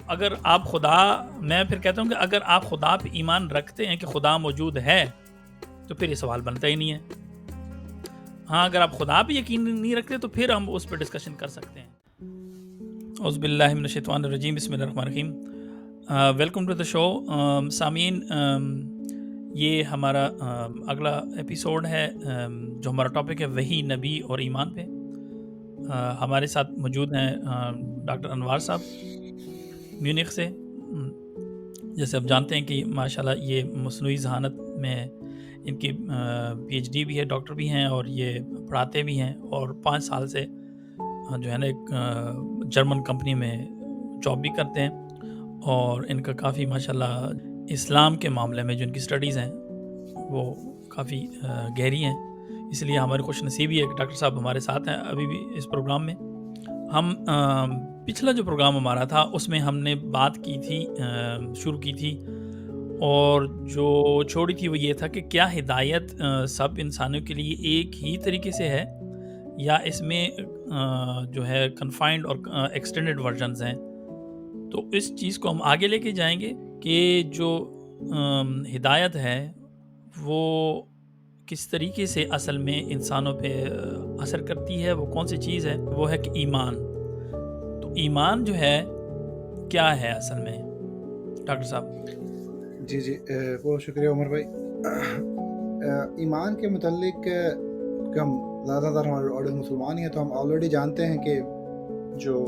اگر آپ خدا میں پھر کہتا ہوں کہ اگر آپ خدا پہ ایمان رکھتے ہیں کہ خدا موجود ہے تو پھر یہ سوال بنتا ہی نہیں ہے. ہاں اگر آپ خدا پہ یقین نہیں رکھتے تو پھر ہم اس پہ ڈسکشن کر سکتے ہیں. اعوذ باللہ من الشیطان الرجیم. بسم اللہ الرحمن الرحیم. ویلکم ٹو دا شو. سامعین، یہ ہمارا اگلا ایپیسوڈ ہے جو ہمارا ٹاپک ہے وحی، نبی اور ایمان پہ. ہمارے ساتھ موجود ہیں ڈاکٹر انوار صاحب میونخ سے. جیسے آپ جانتے ہیں کہ ماشاءاللہ یہ مصنوعی ذہانت میں ان کی پی ایچ ڈی بھی ہے، ڈاکٹر بھی ہیں اور یہ پڑھاتے بھی ہیں، اور 5 سال سے جو ہے نا ایک جرمن کمپنی میں جاب بھی کرتے ہیں. اور ان کا کافی ماشاءاللہ اسلام کے معاملے میں جو ان کی سٹڈیز ہیں وہ کافی گہری ہیں. اس لیے ہماری خوش نصیبی ہے کہ ڈاکٹر صاحب ہمارے ساتھ ہیں ابھی بھی اس پروگرام میں. ہم پچھلا جو پروگرام ہمارا تھا اس میں ہم نے بات کی تھی، شروع کی تھی، اور جو چھوڑی تھی وہ یہ تھا کہ کیا ہدایت سب انسانوں کے لیے ایک ہی طریقے سے ہے یا اس میں جو ہے کنفائنڈ اور ایکسٹینڈڈ ورژنز ہیں. تو اس چیز کو ہم آگے لے کے جائیں گے کہ جو ہدایت ہے وہ کس طریقے سے اصل میں انسانوں پہ اثر کرتی ہے، وہ کون سی چیز ہے. وہ ہے کہ ایمان. تو ایمان جو ہے کیا ہے اصل میں ڈاکٹر صاحب؟ جی بہت شکریہ عمر بھائی. ایمان کے متعلق کہ ہم زیادہ تر ہمارے آڈینس مسلمان ہی ہیں تو ہم آلریڈی جانتے ہیں کہ جو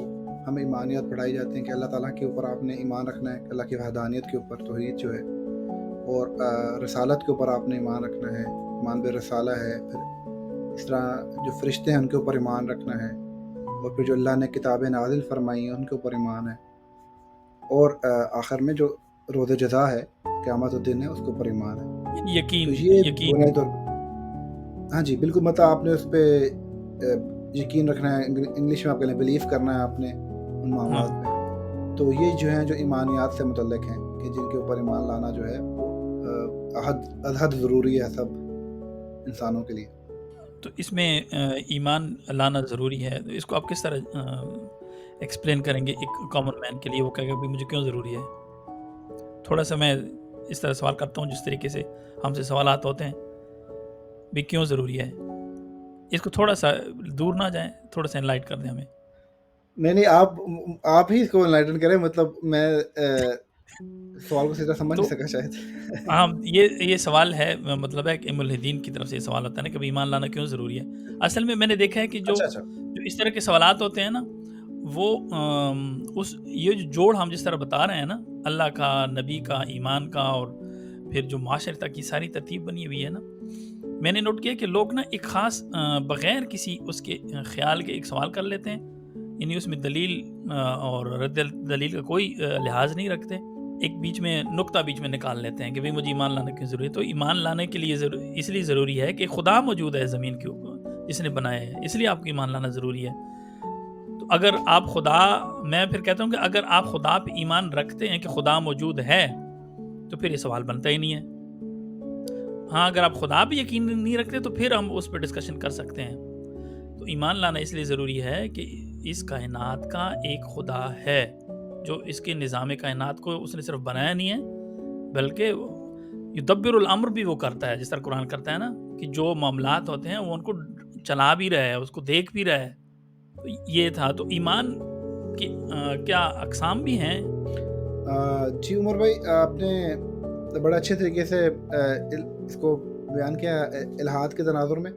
ہمیں ایمانیات پڑھائی جاتی ہیں کہ اللہ تعالیٰ کے اوپر آپ نے ایمان رکھنا ہے، اللہ کی وحدانیت کے اوپر توحید جو ہے، اور رسالت کے اوپر آپ نے ایمان رکھنا ہے، ایمان بے رسالہ ہے. پھر اس طرح جو فرشتے ہیں ان کے اوپر ایمان رکھنا ہے، اور پھر جو اللہ نے کتابیں نازل فرمائی ہیں ان کے اوپر ایمان ہے، اور آخر میں جو روز جزا ہے، قیامت الدین ہے، اس کے اوپر ایمان ہے. یقین. تو یہ بنیادی طور ہاں جی بالکل، مطلب آپ نے اس پہ یقین رکھنا ہے، انگلش میں آپ کہہ لیں بلیف کرنا ہے آپ نے ان معاملات پہ. تو یہ جو ہیں جو ایمانیات سے متعلق ہیں کہ جن کے اوپر ایمان لانا جو ہے حد ضروری ہے سب انسانوں کے لیے. تو اس میں ایمان لانا ضروری ہے، اس کو آپ کس طرح ایکسپلین کریں گے ایک کامن مین کے لیے؟ وہ کہے گا بھی مجھے کیوں ضروری ہے. تھوڑا سا میں اس طرح سوال کرتا ہوں جس طریقے سے ہم سے سوالات ہوتے ہیں بھی کیوں ضروری ہے. اس کو تھوڑا سا دور نہ جائیں، تھوڑا سا انلائٹ کر دیں ہمیں. نہیں آپ ہی اس کو انلائٹن کریں. مطلب میں سوال کو سیدھا سمجھ نہیں سکا شاید. ہاں یہ سوال ہے، مطلب ہے کہ ملحدین کی طرف سے یہ سوال ہوتا ہے نا کہ ایمان لانا کیوں ضروری ہے. اصل میں نے دیکھا ہے کہ جو اس طرح کے سوالات ہوتے ہیں نا وہ یہ جو جوڑ ہم جس طرح بتا رہے ہیں نا، اللہ کا، نبی کا، ایمان کا، اور پھر جو معاشرت کی ساری ترتیب بنی ہوئی ہے نا، میں نے نوٹ کیا کہ لوگ نا ایک خاص بغیر کسی اس کے خیال کے ایک سوال کر لیتے ہیں، یعنی اس میں دلیل اور رد دلیل کا کوئی لحاظ نہیں رکھتے. ایک بیچ میں نقطہ بیچ میں نکال لیتے ہیں کہ بھئی مجھے ایمان لانا کیوں ضروری ہے. تو ایمان لانے کے لیے اس لیے ضروری ہے کہ خدا موجود ہے زمین کے اوپر جس نے بنایا ہے، اس لیے آپ کو ایمان لانا ضروری ہے. تو اگر آپ میں پھر کہتا ہوں کہ اگر آپ خدا پہ ایمان رکھتے ہیں کہ خدا موجود ہے تو پھر یہ سوال بنتا ہی نہیں ہے. ہاں اگر آپ خدا پہ یقین نہیں رکھتے تو پھر ہم اس پہ ڈسکشن کر سکتے ہیں. تو ایمان لانا اس لیے ضروری ہے کہ اس کائنات کا ایک خدا ہے جو اس کے نظام کائنات کو اس نے صرف بنایا نہیں ہے بلکہ یدبر الامر بھی وہ کرتا ہے، جس طرح قرآن کرتا ہے نا کہ جو معاملات ہوتے ہیں وہ ان کو چلا بھی رہا ہے، اس کو دیکھ بھی رہا ہے. تو یہ تھا. تو ایمان کی کیا اقسام بھی ہیں؟ جی عمر بھائی، آپ نے بڑا اچھے طریقے سے اس کو بیان کیا الہاد کے تناظر میں.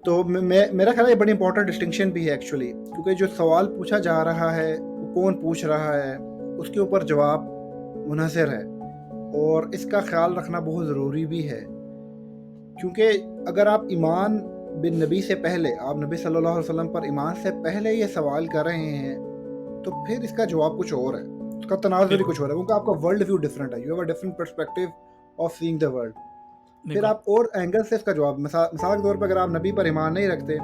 تو میرا خیال ہے یہ بڑی امپورٹنٹ ڈسٹنکشن بھی ہے ایکچولی، کیونکہ جو سوال پوچھا جا رہا ہے وہ کون پوچھ رہا ہے، اس کے اوپر جواب منحصر ہے، اور اس کا خیال رکھنا بہت ضروری بھی ہے. کیونکہ اگر آپ ایمان بن نبی سے پہلے، آپ نبی صلی اللہ علیہ وسلم پر ایمان سے پہلے یہ سوال کر رہے ہیں تو پھر اس کا جواب کچھ اور ہے، اس کا تناظر ہی کچھ اور ہے، کیونکہ آپ کا ورلڈ ویو ڈفرینٹ ہے. You have a different perspective of seeing the world. پھر آپ اور اینگل سے اس کا جواب، مثال کے طور پر اگر آپ نبی پر ایمان نہیں رکھتے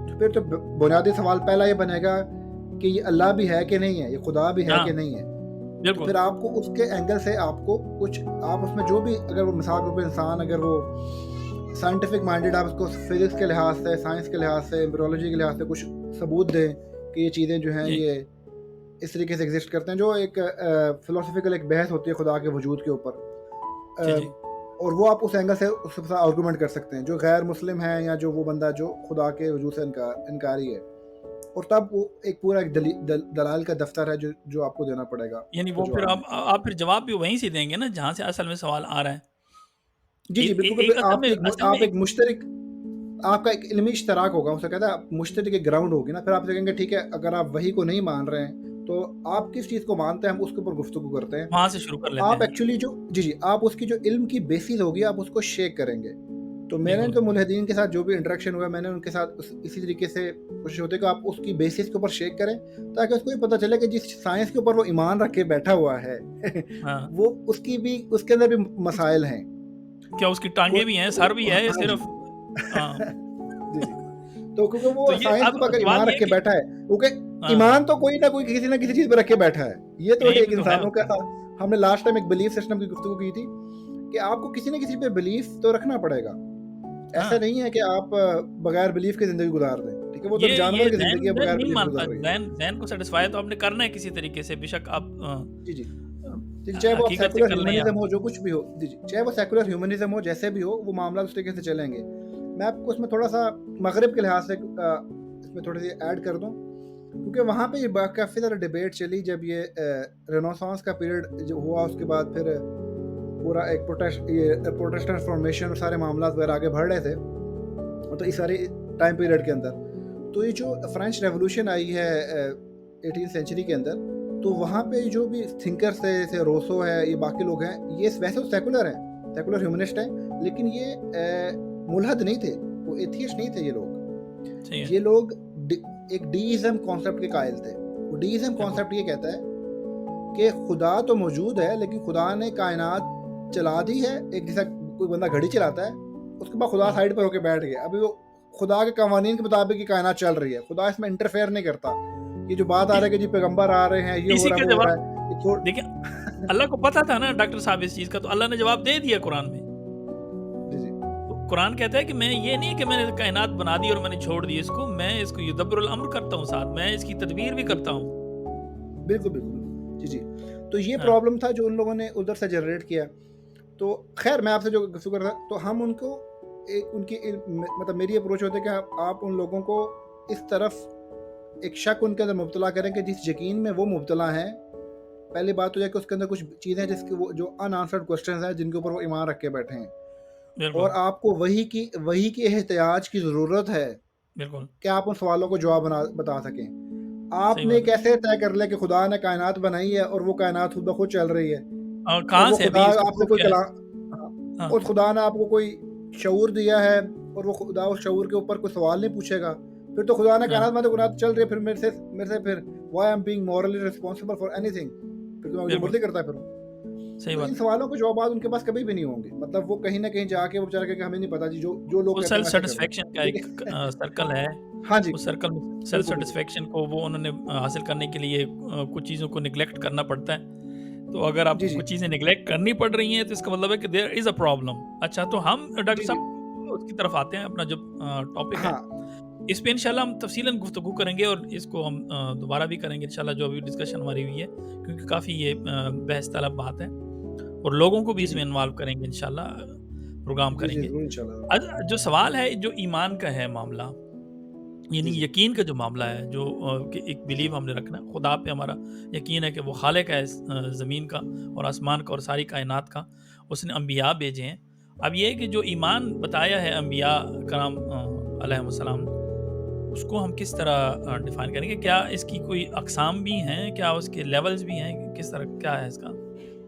تو پھر تو بنیادی سوال پہلا یہ بنے گا کہ یہ اللہ بھی ہے کہ نہیں ہے، یہ خدا بھی ہے کہ نہیں ہے. تو پھر آپ کو اس کے اینگل سے آپ کو کچھ، آپ اس میں جو بھی، اگر وہ مثال کے اوپر انسان اگر وہ साइंटिफिक माइंडेड आप उसको फिजिक्स के लिहाज से, साइंस के लिहाज से, एम्ब्रियोलॉजी के लिहाज से कुछ सबूत दें कि ये चीज़ें जो हैं जी ये इस तरीके से एग्जिस्ट करते हैं, जो एक फिलोसफिकल एक बहस होती है खुदा के वजूद के ऊपर, जी जी और वो आप उस एंगल से उसके साथ आर्गूमेंट कर सकते हैं, जो गैर मुस्लिम है या जो वो बंदा जो खुदा के वजूद से इनकारी है, और तब वो एक पूरा एक दलाल का दफ्तर है जो आपको देना पड़ेगा यानी उसका वो फिर जवाब में। आप फिर जवाब भी वहीं से देंगे ना जहाँ से असल में सवाल आ रहा है। जी जी बिल्कुल, एक असल में आप एक मुश्तरक, आपका एक इल्मी इश्तराक होगा, उसे कहता है मुश्तरक एक ग्राउंड होगी ना, फिर आप देखेंगे ठीक है, अगर आप वही को नहीं मान रहे हैं तो आप किस चीज़ को मानते हैं, हम उसके ऊपर गुफ्तगू करते हैं। वहाँ से शुरू कर तो लेते आप हैं। एक्चुअली जो जी आप उसकी जो इल्म की बेसिस होगी आप उसको शेक करेंगे। तो मैंने बिल्कुल तो मुल्हिदीन के साथ जो भी इंटरेक्शन हुआ, मैंने उनके साथ इसी तरीके से कोशिश होती है कि आप उसकी बेसिस के ऊपर शेक करें, ताकि उसको ये पता चले कि जिस साइंस के ऊपर वो ईमान रख के बैठा हुआ है हाँ, वो उसके अंदर भी मसाइल हैं। क्या उसकी टांगे भी हैं, सर भी है, या हाँ जी। सिर्फ हाँ। जी, जी। तो क्योंकि तो वो ये साइंस के अब ऊपर अगर सवाल ईमान ये रख है के कि बैठा है, क्योंकि हाँ, ईमान तो कोई ना कोई किसी ना किसी चीज़ पे रख के बैठा है। ये तो कहीं एक भी तो है इंसानों का, उसका। हमने लास्ट टाइम एक बिलीफ सिस्टम की गुफ्तगू की थी कि आपको किसी न किसी पे बिलीफ तो रखना पड़ेगा। ऐसा हाँ, नहीं है कि आप बगैर बिलीफ के ज़िंदगी गुजार दें, ठीक है? वो तो ये जानवर की ज़िंदगी है, ज़हन बगैर नहीं बिलीफ मानता। गुज़र रही है। ज़हन को सैटिस्फाई तो आपने करना है किसी तरीके से, बेशक आप जी, जी। जी, चाहे वो आप हकीकत से सेकुलर कर लें या ह्यूमनिज़्म हो, जो कुछ भी हो। जी, जी। चाहे वो सेकुलर ह्यूमनिज़्म हो, जैसे भी हो, वो मामला उस तरीके से चलेंगे। मैं आपको इसमें थोड़ा-सा मगरिब के लिहाज से इसमें थोड़ी-सी ऐड कर दूँ, क्योंकि वहाँ पे ये काफ़ी ज़्यादा डिबेट चली जब ये रेनेसांस का पीरियड जो हुआ, उसके बाद फिर पूरा एक प्रोटेस्टेंट रिफॉर्मेशन और सारे मामलात वगैरह आगे बढ़ रहे थे, तो इस सारे टाइम पीरियड के अंदर, तो ये जो फ्रेंच रेवोल्यूशन आई है 18th सेंचुरी के अंदर, तो वहाँ पे जो भी थिंकर्स थे, जैसे रोसो है, ये बाकी लोग हैं, ये वैसे तो सेकुलर हैं, सेकुलर ह्यूमनिस्ट हैं, लेकिन ये मुल्हद नहीं थे, वो एथियस्ट नहीं थे ये लोग। सही है। ये लोग एक डीइज्म कॉन्सेप्ट के कायल थे। वो डीइज्म बिल्कुल कॉन्सेप्ट ये कहता है कि खुदा तो मौजूद है, लेकिन खुदा ने कायनात चला दी है, एक जैसा कोई बंदा घड़ी चलाता है, उसके बाद खुदा साइड पर होकर बैठ गया, अभी वो खुदा के कवानीन के मुताबिक ही कायनात चल रही है, खुदा इसमें इंटरफेयर नहीं करता। ये जो बात आ रही है कि जी पैगंबर आ रहे हैं, ये हो इसी रहा का है, वो हो रहा जवाब है, ये छोड़ देखिए, अल्लाह को पता था ना डॉक्टर साहब इस चीज़ का, तो अल्लाह ने जवाब दे दिया कुरान में। जी, जी। तो कुरान कहता है कि मैं ये नहीं है कि मैंने कायनात बना दी और मैंने छोड़ दी इसको, मैं इसको युदब्बिरुल अम्र करता हूँ, साथ मैं इसकी तदबीर भी करता हूँ। बिल्कुल, बिल्कुल। जी, जी। तो ये हाँ, प्रॉब्लम था जो उन लोगों ने उधर से जनरेट किया। तो खैर मैं आपसे जो गुफ्तगू कर रहा था, तो हम उनको एक उनकी मतलब मेरी अप्रोच होती है कि आप उन लोगों को इस तरफ एक शक उनके अंदर मुब्तला करें कि जिस यकीन में वो मुब्तला हैं, पहली बात तो यह कि उसके अंदर कुछ चीज़ें हैं जिसके वो जो अनआंसर्ड क्वेश्चंस हैं, जिनके ऊपर वो ईमान रख के बैठे हैं, और बिल्कुल, आपको वही की एहतियाज की ज़रूरत है बिल्कुल, कि आप उन सवालों को जवाब बता सकें। सही आपने बात है। कैसे तय कर लिया कि खुदा ने कायनात बनाई है और वो कायनात खुद ब खुद चल रही है? और कहाँ वो से खुदा अभी इसका आपसे प्रूफ कोई क्या है? हाँ, हाँ, उस खुदा ने आपको कोई शऊर दिया है और वो खुदा उस शऊर के ऊपर कोई सवाल नहीं पूछेगा। फिर तो खुदा ने हाँ, कायनात में तो कायनात चल रही है, फिर मेरे से फिर why I am being morally responsible for anything, फिर तो मैं जो बिल्कुल, मर्ज़ी करता फिरूँ। सही तो बात इन है। सवालों के जवाब उनके पास कभी भी नहीं होंगे। मतलब वो कहीं न कहीं जाके वो बेचारा कहेगा हमें नहीं पता जी, जो लोग वो कहते हैं सेल्फ वैसे कर दो। सैटिस्फैक्शन का ठीक एक है? सर्कल है। हाँ जी। उस सर्कल में सेल्फ बिल्कुल, बिल्कुल। सैटिस्फैक्शन को वो उन्होंने हासिल करने के लिए कुछ चीज़ों को निग्लेक्ट करना पड़ता है। तो अगर जी, आपको जी। कुछ चीज़ें निग्लेक्ट करनी पड़ रही हैं तो इसका मतलब है कि देयर इज़ अ प्रॉब्लम। अच्छा, तो हम डॉक्टर जी, जी। साहब उसकी तरफ आते हैं, अपना जो टॉपिक है। हाँ। इस पे इंशाल्लाह हम तफ़सीलन गुफ्तगू करेंगे और इसको हम दोबारा भी करेंगे इंशाल्लाह, जो अभी डिस्कशन हमारी हुई है, क्योंकि काफ़ी ये बहस तलब बात है और लोगों को भी जी, इसमें जी। इन्वॉल्व करेंगे इंशाल्लाह, प्रोग्राम जी, जी, करेंगे। ज़रूर इंशाल्लाह। जो सवाल है जो ईमान का है मामला, जी, यानी जी। यकीन का जो मामला है, जो कि एक बिलीव हमने रखना है, खुदा पे हमारा यकीन है कि वो खालिक है इस ज़मीन का और आसमान का और सारी कायनात का, उसने अंबिया भेजे हैं। अब ये है कि जो ईमान बताया है अंबिया कराम अलैहिस्सलाम, उसको हम किस तरह डिफ़ाइन करेंगे? क्या इसकी कोई अक़साम भी हैं? क्या उसके लेवल्स भी हैं? किस तरह क्या है इसका?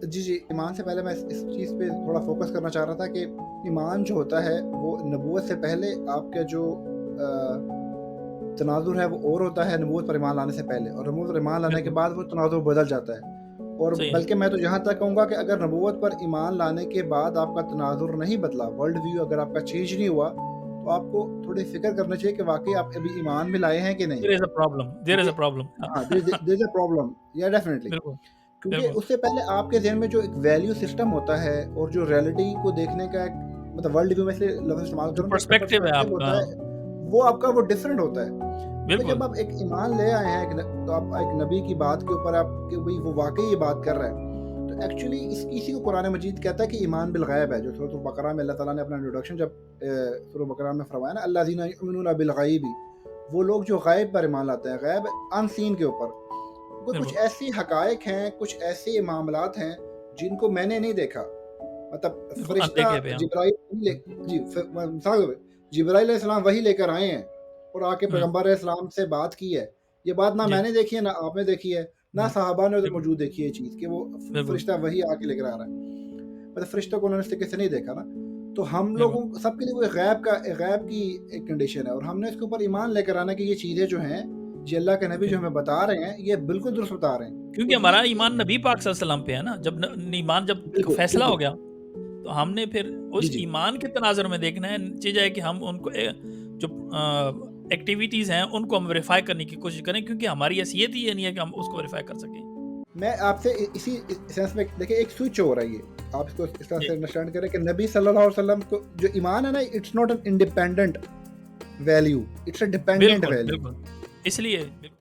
जी, जी। ईमान से पहले मैं इस चीज़ पे थोड़ा फ़ोकस करना चाह रहा था कि ईमान जो होता है वो नबूवत से पहले आपका जो तनाज़ुर है वो और होता है नबूवत पर ईमान लाने से पहले, और नबूवत पर ईमान लाने के बिल्कुल, बाद वो तनाज़ुर बदल जाता है। और सही है। बल्कि मैं तो यहाँ तक कहूँगा कि अगर नबूवत पर ईमान लाने के बाद आपका तनाज़ुर नहीं बदला, वर्ल्ड व्यू अगर आपका चेंज नहीं हुआ, तो आपको थोड़ी फ़िक्र करनी चाहिए कि वाक़ई आप अभी ईमान में लाए हैं कि नहीं? देयर इज़ क्योंकि अ प्रॉब्लम। हाँ, देयर इज़ अ प्रॉब्लम, या डेफ़िनिटली। बिल्कुल, क्योंकि बिल्कुल। उससे पहले आपके ज़हन में जो एक वैल्यू सिस्टम होता है और जो रियलिटी को देखने का एक مطلب ورلڈ ویو میں اس لیے لفظ استعمال جو کروں پرسپیکٹو ہے آپ ہوتا کا، ہے وہ آپ کا وہ ڈفرینٹ ہوتا ہے. تو بالکل جب آپ ایک ایمان لے آئے ہیں تو آپ ایک نبی کی بات کے اوپر آپ کہ بھئی وہ واقعی یہ بات کر رہا ہے، تو ایکچولی اسی کو قرآن مجید کہتا ہے کہ ایمان بالغیب ہے. جو سورۃ البقرہ میں اللہ تعالیٰ نے اپنا انٹروڈکشن جب سورۃ البقرہ میں فرمایا نا الذین یؤمنون بالغیب، وہ لوگ جو غیب پر ایمان لاتے ہیں، غیب ان سین کے اوپر. کچھ بالکل ایسی حقائق ہیں، کچھ ایسے معاملات ہیں جن کو میں نے نہیں دیکھا. مطلب بالکل فرشتہ اندیکھے پہ ہم. مثال جبرائیل علیہ السلام وہی لے کر آئے ہیں اور آ کے ہوں، پیغمبر علیہ السلام سے بات کی ہے. یہ بات نہ جی میں نے دیکھی ہے، نہ آپ نے دیکھی ہے، نہ صحابہ نے ادھر بالکل موجود دیکھی ہے یہ چیز کہ وہ بالکل فرشتہ وہی آ کے لے کر آ رہا ہے. مطلب فرشتوں کو انہوں نے اس طریقے سے نہیں دیکھا نا. تو ہم بالکل لوگوں سب کے لیے وہ غیب کی ایک کنڈیشن ہے، اور ہم نے اس کے اوپر ایمان لے کر آنا کہ یہ چیزیں جو ہیں یہ اللہ کے نبی جی. جو ہمیں بتا رہے ہیں یہ بالکل درست بتا رہے ہیں. کیونکہ تو ہمارا یہ ایمان نبی پاک صلی اللہ علیہ وسلم پہ ہے نا. جب ایمان جب بالکل فیصلہ بالکل ہو گیا تو ہم نے پھر جی اس جی ایمان کے تناظر میں دیکھنا ہے. چیز ہے کہ ہم ان کو جو ایکٹیویٹیز ہیں ان کو ہم ویریفائی کرنے کی کوشش کریں، کیونکہ ہماری حیثیت ہی یہ نہیں ہے کہ ہم اس کو ویریفائی کر سکیں. میں آپ سے اسی سینس میں دیکھیں ایک سوئچ ہو رہا ہے. یہ آپ اس کو اس طرح جی سے انڈرسٹینڈ کریں کہ نبی صلی اللہ علیہ وسلم کو جو ایمان ہے نا، it's not an independent value, it's a dependent بالکل ویلیو. بالکل اس لیے بالکل